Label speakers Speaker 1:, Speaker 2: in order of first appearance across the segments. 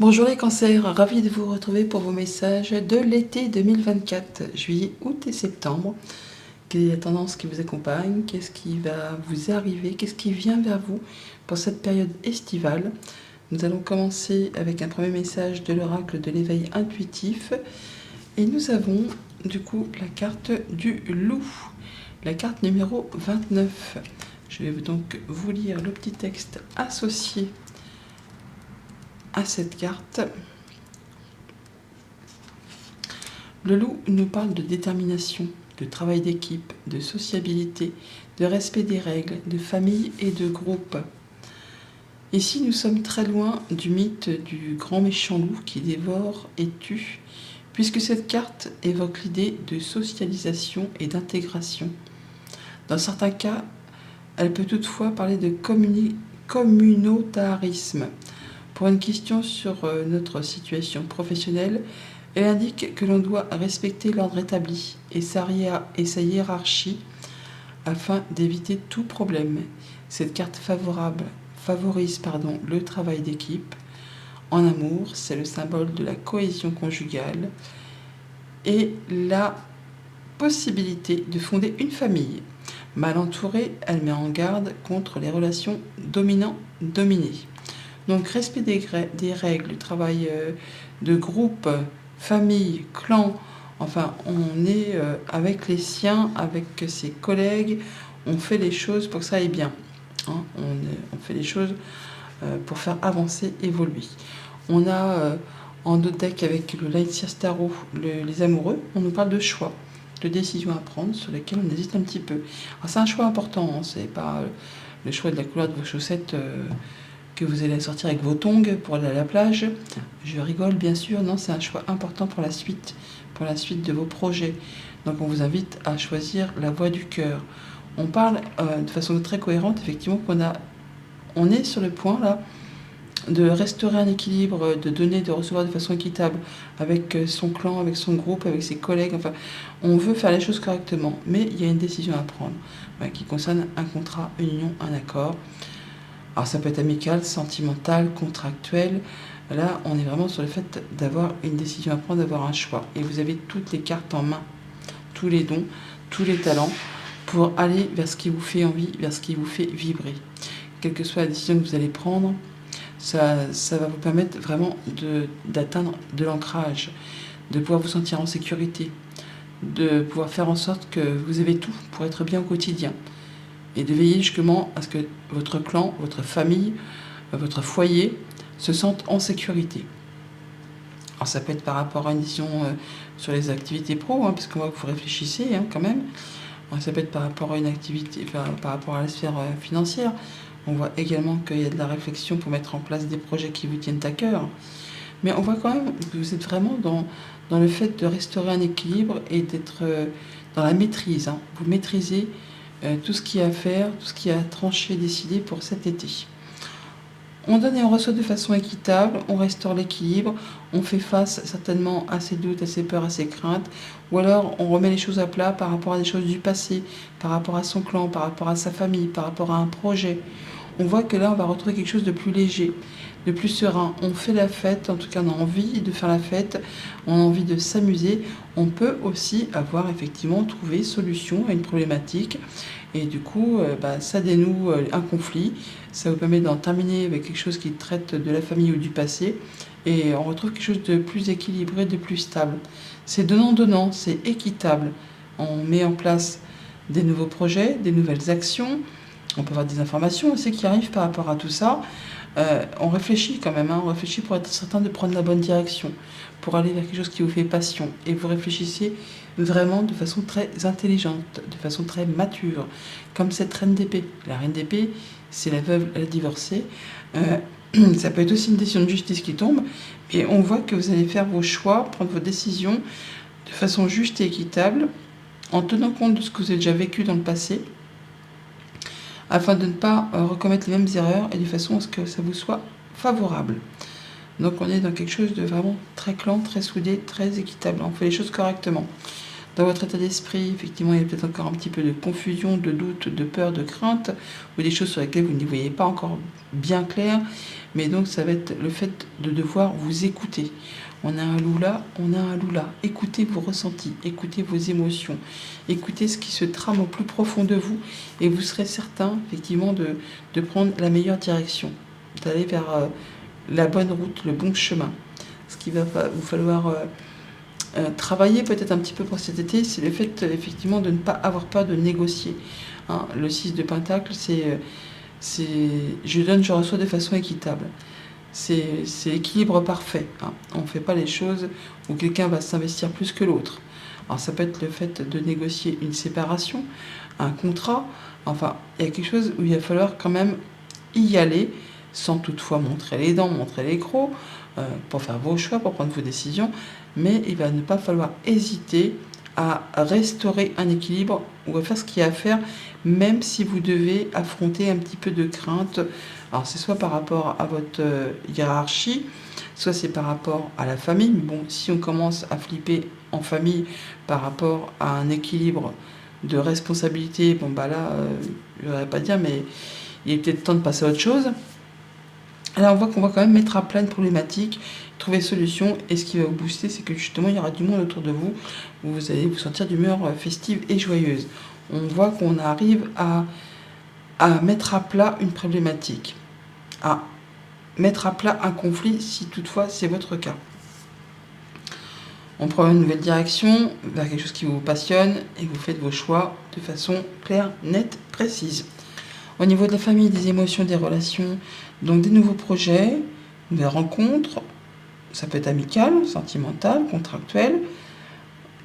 Speaker 1: Bonjour les cancers, ravi de vous retrouver pour vos messages de l'été 2024, juillet, août et septembre. Quelle est la tendance qui vous accompagne? Qu'est-ce qui va vous arriver? Qu'est-ce qui vient vers vous pour cette période estivale? Nous allons commencer avec un premier message de l'oracle de l'éveil intuitif. Et nous avons du coup la carte du loup, la carte numéro 29. Je vais donc vous lire le petit texte associé à cette carte. Le loup nous parle de détermination, de travail d'équipe, de sociabilité, de respect des règles, de famille et de groupe. Ici, nous sommes très loin du mythe du grand méchant loup qui dévore et tue, puisque cette carte évoque l'idée de socialisation et d'intégration. Dans certains cas, elle peut toutefois parler de communautarisme. Pour une question sur notre situation professionnelle, elle indique que l'on doit respecter l'ordre établi et sa hiérarchie afin d'éviter tout problème. Cette carte favorise le travail d'équipe. En amour, c'est le symbole de la cohésion conjugale et la possibilité de fonder une famille. Mal entourée, elle met en garde contre les relations dominant-dominé. Donc, respect des règles, travail de groupe, famille, clan, enfin, on est avec les siens, avec ses collègues, on fait les choses pour que ça aille bien. Hein, on fait les choses pour faire avancer, évoluer. On a en d'autres decks avec le Lightyear Starro, les amoureux, on nous parle de choix, de décisions à prendre sur lesquelles on hésite un petit peu. Alors, c'est un choix important, hein, c'est pas le choix de la couleur de vos chaussettes que vous allez sortir avec vos tongs pour aller à la plage. Je rigole bien sûr, non, c'est un choix important pour la suite de vos projets. Donc on vous invite à choisir la voie du cœur. On parle de façon très cohérente, effectivement, on est sur le point là de restaurer un équilibre, de donner, de recevoir de façon équitable avec son clan, avec son groupe, avec ses collègues. Enfin, on veut faire les choses correctement, mais il y a une décision à prendre qui concerne un contrat, une union, un accord. Alors ça peut être amical, sentimental, contractuel. Là, on est vraiment sur le fait d'avoir une décision à prendre, d'avoir un choix. Et vous avez toutes les cartes en main, tous les dons, tous les talents pour aller vers ce qui vous fait envie, vers ce qui vous fait vibrer. Quelle que soit la décision que vous allez prendre, ça va vous permettre vraiment d'atteindre de l'ancrage, de pouvoir vous sentir en sécurité, de pouvoir faire en sorte que vous avez tout pour être bien au quotidien. Et de veiller justement à ce que votre clan, votre famille, votre foyer se sentent en sécurité. Alors ça peut être par rapport à une décision sur les activités pro, parce qu'on voit que vous réfléchissez quand même. Alors, ça peut être par rapport à une activité, par rapport à la sphère financière. On voit également qu'il y a de la réflexion pour mettre en place des projets qui vous tiennent à cœur. Mais on voit quand même que vous êtes vraiment dans le fait de restaurer un équilibre et d'être dans la maîtrise. Vous maîtrisez tout ce qu'il y a à faire, tout ce qu'il y a à trancher, décider pour cet été. On donne et on reçoit de façon équitable, on restaure l'équilibre, on fait face certainement à ses doutes, à ses peurs, à ses craintes, ou alors on remet les choses à plat par rapport à des choses du passé, par rapport à son clan, par rapport à sa famille, par rapport à un projet. On voit que là, on va retrouver quelque chose de plus léger, de plus serein. On fait la fête, en tout cas on a envie de faire la fête, on a envie de s'amuser. On peut aussi avoir effectivement trouvé solution à une problématique. Et du coup, ça dénoue un conflit, ça vous permet d'en terminer avec quelque chose qui traite de la famille ou du passé. Et on retrouve quelque chose de plus équilibré, de plus stable. C'est donnant-donnant, c'est équitable. On met en place des nouveaux projets, des nouvelles actions. On peut avoir des informations aussi qui arrivent par rapport à tout ça. On réfléchit quand même, on réfléchit pour être certain de prendre la bonne direction, pour aller vers quelque chose qui vous fait passion. Et vous réfléchissez vraiment de façon très intelligente, de façon très mature, comme cette reine d'épée. La reine d'épée, c'est la veuve, la divorcée. Ça peut être aussi une décision de justice qui tombe, et on voit que vous allez faire vos choix, prendre vos décisions de façon juste et équitable, en tenant compte de ce que vous avez déjà vécu dans le passé, afin de ne pas recommettre les mêmes erreurs et de façon à ce que ça vous soit favorable. Donc on est dans quelque chose de vraiment très clan, très soudé, très équitable. On fait les choses correctement. Dans votre état d'esprit, effectivement, il y a peut-être encore un petit peu de confusion, de doute, de peur, de crainte, ou des choses sur lesquelles vous n'y voyez pas encore bien clair. Mais donc, ça va être le fait de devoir vous écouter. On a un loup là, on a un loup là. Écoutez vos ressentis, écoutez vos émotions, écoutez ce qui se trame au plus profond de vous, et vous serez certain, effectivement, de prendre la meilleure direction, d'aller vers la bonne route, le bon chemin. Ce qu'il va vous falloir travailler peut-être un petit peu pour cet été, c'est le fait, effectivement, de ne pas avoir peur de négocier. Hein, le 6 de Pentacle, c'est je donne, je reçois de façon équitable. C'est l'équilibre parfait. Hein. On ne fait pas les choses où quelqu'un va s'investir plus que l'autre. Alors ça peut être le fait de négocier une séparation, un contrat. Enfin, il y a quelque chose où il va falloir quand même y aller, sans toutefois montrer les dents, montrer les crocs, pour faire vos choix, pour prendre vos décisions. Mais il va ne pas falloir hésiter à restaurer un équilibre ou à faire ce qu'il y a à faire, même si vous devez affronter un petit peu de crainte. Alors c'est soit par rapport à votre hiérarchie, soit c'est par rapport à la famille. Mais bon, si on commence à flipper en famille par rapport à un équilibre de responsabilité, bon bah là, je ne voudrais pas dire, mais il est peut-être temps de passer à autre chose. Là, on voit qu'on va quand même mettre à plat une problématique, trouver solution, et ce qui va vous booster, c'est que justement, il y aura du monde autour de vous, où vous allez vous sentir d'humeur festive et joyeuse. On voit qu'on arrive à mettre à plat une problématique, à mettre à plat un conflit, si toutefois c'est votre cas. On prend une nouvelle direction vers quelque chose qui vous passionne, et vous faites vos choix de façon claire, nette, précise. Au niveau de la famille, des émotions, des relations, donc des nouveaux projets, des rencontres, ça peut être amical, sentimental, contractuel,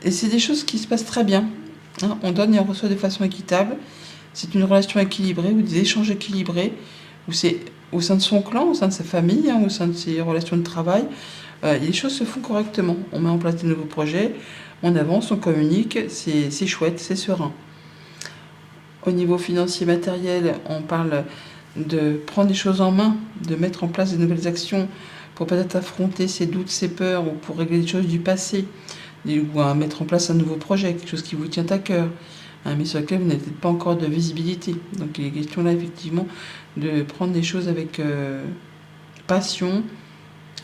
Speaker 1: et c'est des choses qui se passent très bien. Hein, on donne et on reçoit de façon équitable. C'est une relation équilibrée ou des échanges équilibrés, où c'est au sein de son clan, au sein de sa famille, hein, au sein de ses relations de travail, les choses se font correctement. On met en place de nouveaux projets, on avance, on communique, c'est chouette, c'est serein. Au niveau financier matériel, on parle de prendre les choses en main, de mettre en place de nouvelles actions pour peut-être affronter ses doutes, ses peurs, ou pour régler les choses du passé, ou à mettre en place un nouveau projet, quelque chose qui vous tient à cœur, hein, mais sur lequel vous n'avez peut-être pas encore de visibilité. Donc il est question là effectivement de prendre les choses avec passion,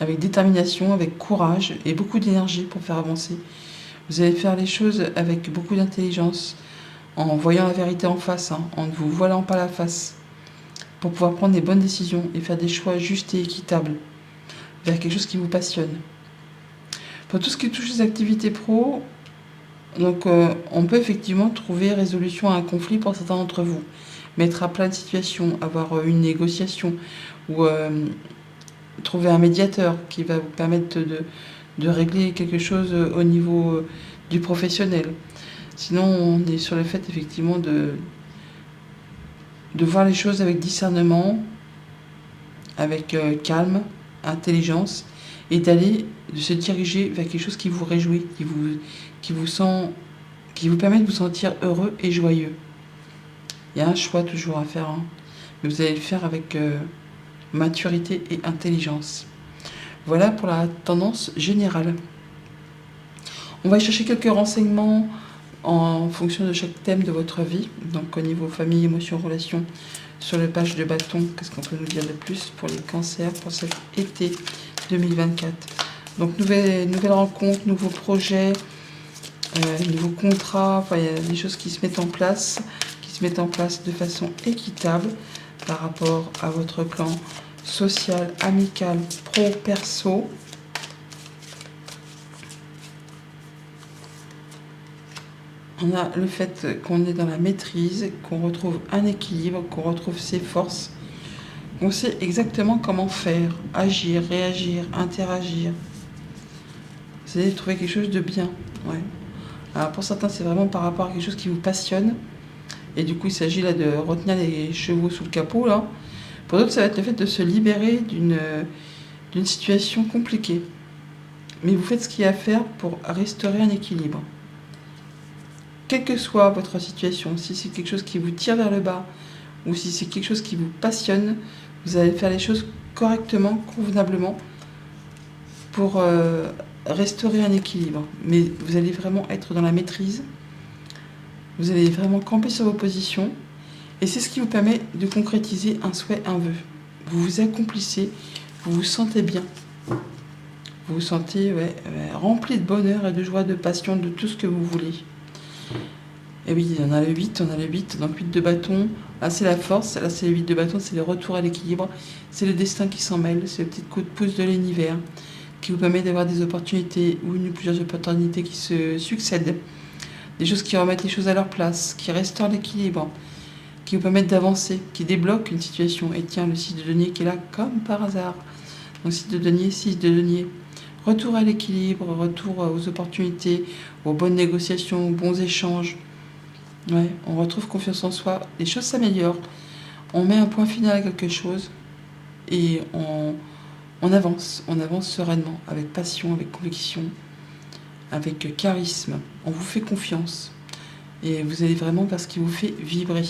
Speaker 1: avec détermination, avec courage et beaucoup d'énergie pour faire avancer. Vous allez faire les choses avec beaucoup d'intelligence, en voyant la vérité en face, hein, en ne vous voilant pas la face, pour pouvoir prendre des bonnes décisions et faire des choix justes et équitables vers quelque chose qui vous passionne. Pour tout ce qui touche les activités pro, donc on peut effectivement trouver résolution à un conflit pour certains d'entre vous, mettre à plat une situation, avoir une négociation, ou trouver un médiateur qui va vous permettre de régler quelque chose au niveau du professionnel. Sinon, on est sur le fait effectivement de voir les choses avec discernement, avec calme, intelligence, et de se diriger vers quelque chose qui vous réjouit, qui vous permet de vous sentir heureux et joyeux. Il y a un choix toujours à faire, hein, mais vous allez le faire avec maturité et intelligence. Voilà pour la tendance générale. On va chercher quelques renseignements en fonction de chaque thème de votre vie. Donc au niveau famille, émotions, relations, sur le page de bâton, qu'est-ce qu'on peut nous dire de plus pour les cancers pour cet été 2024. Donc nouvelles rencontres, nouveaux projets, nouveaux contrats, enfin il y a des choses qui se mettent en place de façon équitable par rapport à votre plan social, amical, pro, perso. On a le fait qu'on est dans la maîtrise, qu'on retrouve un équilibre, qu'on retrouve ses forces. On sait exactement comment faire, agir, réagir, interagir. Vous allez trouver quelque chose de bien. Ouais. Alors pour certains, c'est vraiment par rapport à quelque chose qui vous passionne. Et du coup, il s'agit là de retenir les chevaux sous le capot. Là. Pour d'autres, ça va être le fait de se libérer d'une situation compliquée. Mais vous faites ce qu'il y a à faire pour restaurer un équilibre. Quelle que soit votre situation, si c'est quelque chose qui vous tire vers le bas ou si c'est quelque chose qui vous passionne, vous allez faire les choses correctement, convenablement pour restaurer un équilibre. Mais vous allez vraiment être dans la maîtrise. Vous allez vraiment camper sur vos positions. Et c'est ce qui vous permet de concrétiser un souhait, un vœu. Vous vous accomplissez, vous vous sentez bien. Vous vous sentez rempli de bonheur et de joie, de passion, de tout ce que vous voulez. Et oui, on a le 8, donc 8 de bâton. Là, c'est la force, là, c'est le 8 de bâton, c'est le retour à l'équilibre. C'est le destin qui s'en mêle, c'est le petit coup de pouce de l'univers qui vous permet d'avoir des opportunités ou une ou plusieurs opportunités qui se succèdent. Des choses qui remettent les choses à leur place, qui restaurent l'équilibre, qui vous permettent d'avancer, qui débloquent une situation. Et tiens, le 6 de denier qui est là comme par hasard. Donc 6 de denier, 6 de denier. Retour à l'équilibre, retour aux opportunités, aux bonnes négociations, aux bons échanges. Ouais, on retrouve confiance en soi, les choses s'améliorent, on met un point final à quelque chose et on avance sereinement, avec passion, avec conviction, avec charisme. On vous fait confiance et vous allez vraiment vers ce qui vous fait vibrer.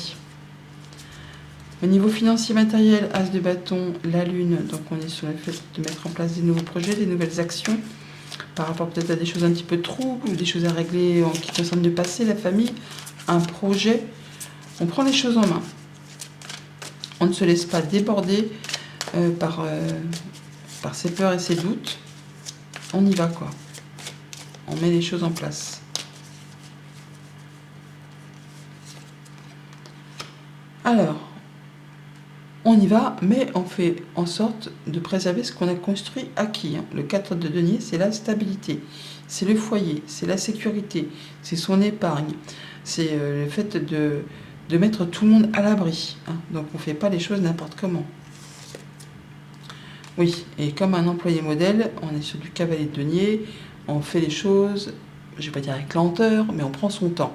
Speaker 1: Au niveau financier matériel, As de bâton, la lune, donc on est sur le fait de mettre en place des nouveaux projets, des nouvelles actions, par rapport peut-être à des choses un petit peu troubles, ou des choses à régler en qui concernent le passé, la famille, un projet. On prend les choses en main. On ne se laisse pas déborder par ses peurs et ses doutes. On y va, quoi. On met les choses en place. Alors, on y va, mais on fait en sorte de préserver ce qu'on a construit acquis. Le 4 de denier, c'est la stabilité, c'est le foyer, c'est la sécurité, c'est son épargne, c'est le fait de mettre tout le monde à l'abri. Donc on ne fait pas les choses n'importe comment. Oui, et comme un employé modèle, on est sur du cavalier de denier, on fait les choses, je ne vais pas dire avec lenteur, mais on prend son temps.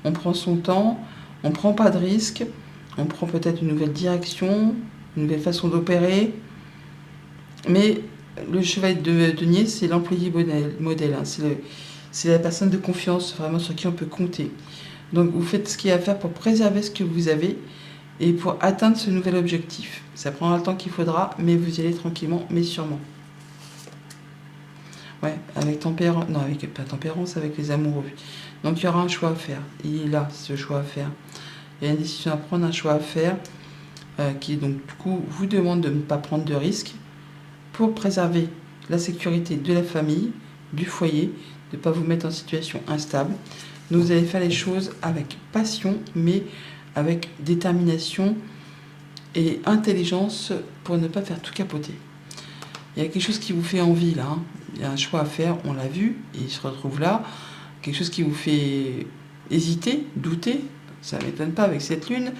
Speaker 1: On prend son temps, on ne prend pas de risques. On prend peut-être une nouvelle direction, une nouvelle façon d'opérer. Mais le cheval de denier, c'est l'employé modèle. C'est la personne de confiance, vraiment sur qui on peut compter. Donc vous faites ce qu'il y a à faire pour préserver ce que vous avez et pour atteindre ce nouvel objectif. Ça prendra le temps qu'il faudra, mais vous y allez tranquillement, mais sûrement. Ouais, avec tempérance, non, avec pas tempérance, avec les amoureux. Donc il y aura un choix à faire. Il est là, ce choix à faire. Il y a une décision à prendre, un choix à faire, qui donc du coup vous demande de ne pas prendre de risques pour préserver la sécurité de la famille, du foyer, de ne pas vous mettre en situation instable. Donc vous allez faire les choses avec passion, mais avec détermination et intelligence pour ne pas faire tout capoter. Il y a quelque chose qui vous fait envie là, il y a un choix à faire, on l'a vu, et il se retrouve là, quelque chose qui vous fait hésiter, douter. Ça ne m'étonne pas avec cette lune.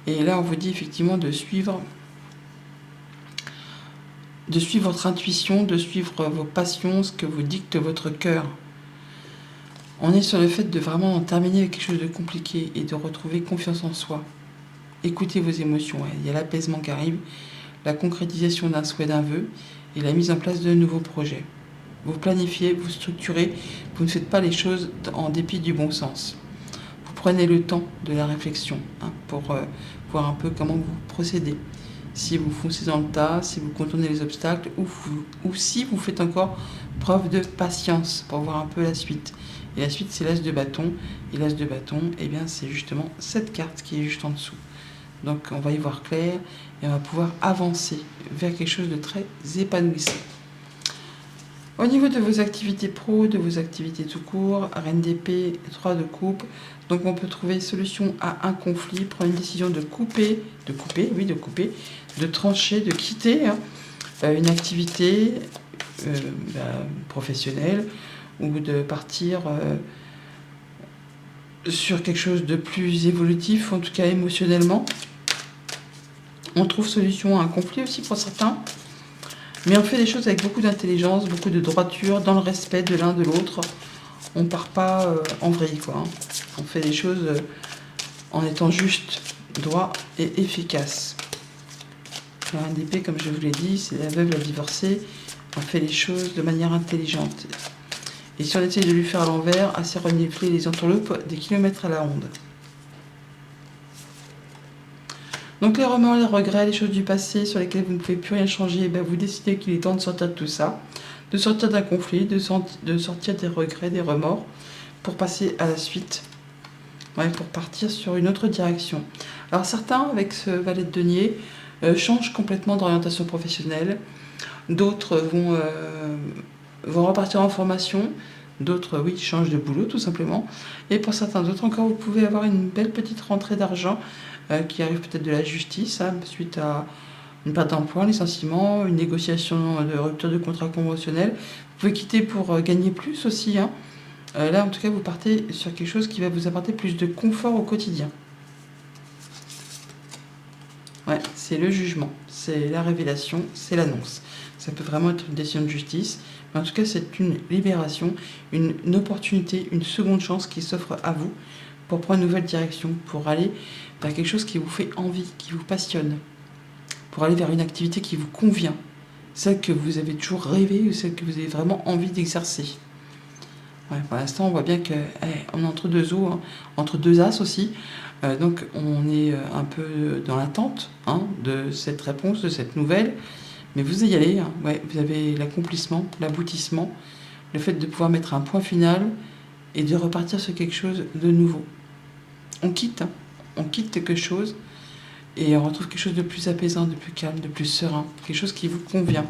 Speaker 1: Et là, on vous dit effectivement de suivre votre intuition, de suivre vos passions, ce que vous dicte votre cœur. On est sur le fait de vraiment en terminer avec quelque chose de compliqué et de retrouver confiance en soi. Écoutez vos émotions. Il y a l'apaisement qui arrive, la concrétisation d'un souhait, d'un vœu et la mise en place de nouveaux projets. Vous planifiez, vous structurez, vous ne faites pas les choses en dépit du bon sens. Prenez le temps de la réflexion pour voir un peu comment vous procédez. Si vous foncez dans le tas, si vous contournez les obstacles ou si vous faites encore preuve de patience pour voir un peu la suite. Et la suite, c'est l'As de bâton. Et l'As de bâton, eh bien, c'est justement cette carte qui est juste en dessous. Donc, on va y voir clair et on va pouvoir avancer vers quelque chose de très épanouissant. Au niveau de vos activités pro, de vos activités tout court, reine d'épée, 3 de coupe, donc on peut trouver solution à un conflit, prendre une décision de couper, de trancher, de quitter une activité professionnelle ou de partir sur quelque chose de plus évolutif, en tout cas émotionnellement. On trouve solution à un conflit aussi pour certains. Mais on fait des choses avec beaucoup d'intelligence, beaucoup de droiture, dans le respect de l'un de l'autre. On part pas en vrille, quoi. On fait des choses en étant juste, droit et efficace. La reine d'épée, comme je vous l'ai dit, c'est la veuve, la divorcée. On fait les choses de manière intelligente. Et si on essaye de lui faire à l'envers, assez renifler les entourloupes des kilomètres à la ronde. Donc les remords, les regrets, les choses du passé sur lesquelles vous ne pouvez plus rien changer, vous décidez qu'il est temps de sortir de tout ça, de sortir d'un conflit, de sortir des regrets, des remords, pour passer à la suite, ouais, pour partir sur une autre direction. Alors certains, avec ce valet de denier, changent complètement d'orientation professionnelle, d'autres vont repartir en formation, d'autres, oui, changent de boulot tout simplement, et pour certains d'autres encore, vous pouvez avoir une belle petite rentrée d'argent qui arrive peut-être de la justice, hein, suite à une perte d'emploi, un licenciement, une négociation de rupture de contrat conventionnel. Vous pouvez quitter pour gagner plus aussi, hein. Là, en tout cas, vous partez sur quelque chose qui va vous apporter plus de confort au quotidien. Ouais, c'est le jugement, c'est la révélation, c'est l'annonce. Ça peut vraiment être une décision de justice, mais en tout cas, c'est une libération, une opportunité, une seconde chance qui s'offre à vous pour prendre une nouvelle direction, pour aller vers quelque chose qui vous fait envie, qui vous passionne, pour aller vers une activité qui vous convient, celle que vous avez toujours rêvé ou celle que vous avez vraiment envie d'exercer. Ouais, pour l'instant, on voit bien qu'on est entre deux eaux, hein, entre deux as aussi. Donc, on est un peu dans l'attente, hein, de cette réponse, de cette nouvelle. Mais vous y allez, hein, ouais, vous avez l'accomplissement, l'aboutissement, le fait de pouvoir mettre un point final et de repartir sur quelque chose de nouveau. On quitte quelque chose et on retrouve quelque chose de plus apaisant, de plus calme, de plus serein, quelque chose qui vous convient.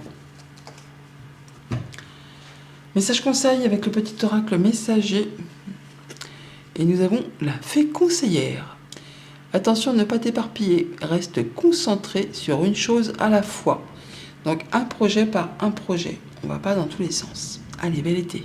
Speaker 1: Message conseil avec le petit oracle messager. Et nous avons la fée conseillère. Attention, ne pas t'éparpiller, reste concentré sur une chose à la fois. Donc un projet par un projet, on ne va pas dans tous les sens. Allez, bel été.